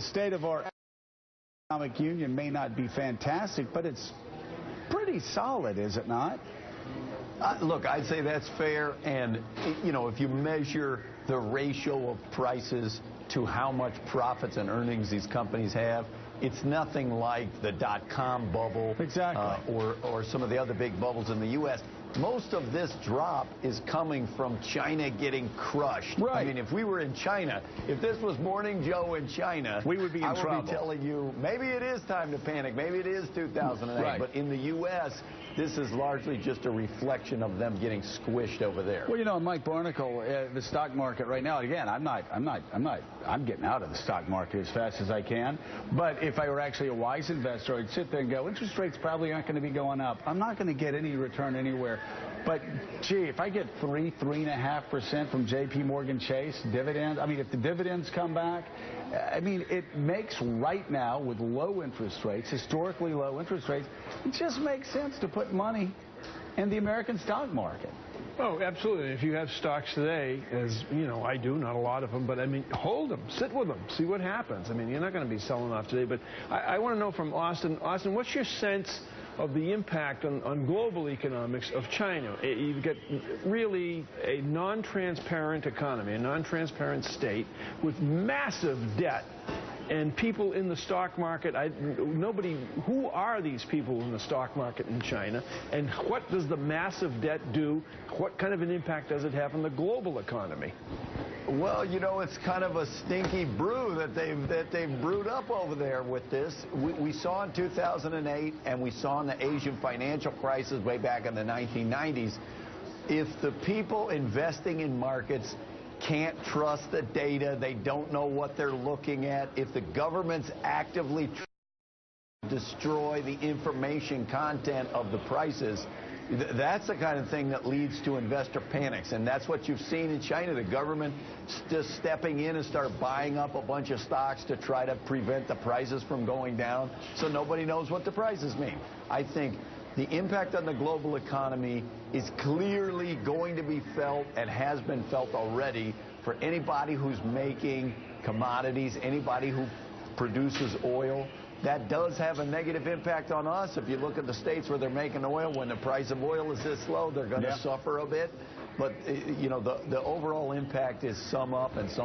The state of our economic union may not be fantastic, but it's pretty solid, is it not? Look, I'd say that's fair. And, you know, if you measure the ratio of prices to how much profits and earnings these companies have, it's nothing like the dot-com bubble. Exactly. Or some of the other big bubbles in the U.S. Most of this drop is coming from China getting crushed. Right. I mean, if we were in China, if this was Morning Joe in China, we would be in trouble. I would be telling you, maybe it is time to panic. Maybe it is 2008. Right. But in the U.S., this is largely just a reflection of them getting squished over there. Well, you know, Mike Barnicle, the stock market right now, again, I'm getting out of the stock market as fast as I can. But if I were actually a wise investor, I'd sit there and go, interest rates probably aren't going to be going up. I'm not going to get any return anywhere. But, gee, if I get 3.5% from J.P. Morgan Chase dividends, I mean, if the dividends come back, I mean, it makes right now with low interest rates, historically low interest rates, it just makes sense to put money in the American stock market. Oh, absolutely. If you have stocks today, as, you know, I do, not a lot of them, but, I mean, hold them, sit with them, see what happens. I mean, you're not going to be selling off today. But I want to know from Austin, what's your sense of the impact on global economics of China? You've got really a non-transparent economy, a non-transparent state with massive debt. And people in the stock market, who are these people in the stock market in China? And what does the massive debt do? What kind of an impact does it have on the global economy? Well, you know, it's kind of a stinky brew that they've brewed up over there with this. We saw in 2008 and we saw in the Asian financial crisis way back in the 1990s, if the people investing in markets can't trust the data, they don't know what they're looking at, if the government's actively trying to destroy the information content of the prices, that's the kind of thing that leads to investor panics. And that's what you've seen in China. The government just stepping in and start buying up a bunch of stocks to try to prevent the prices from going down so nobody knows what the prices mean. I think the impact on the global economy is clearly going to be felt and has been felt already for anybody who's making commodities, anybody who produces oil. That does have a negative impact on us. If you look at the states where they're making oil, when the price of oil is this low, they're going to suffer a bit. But, you know, the overall impact is sum up and sum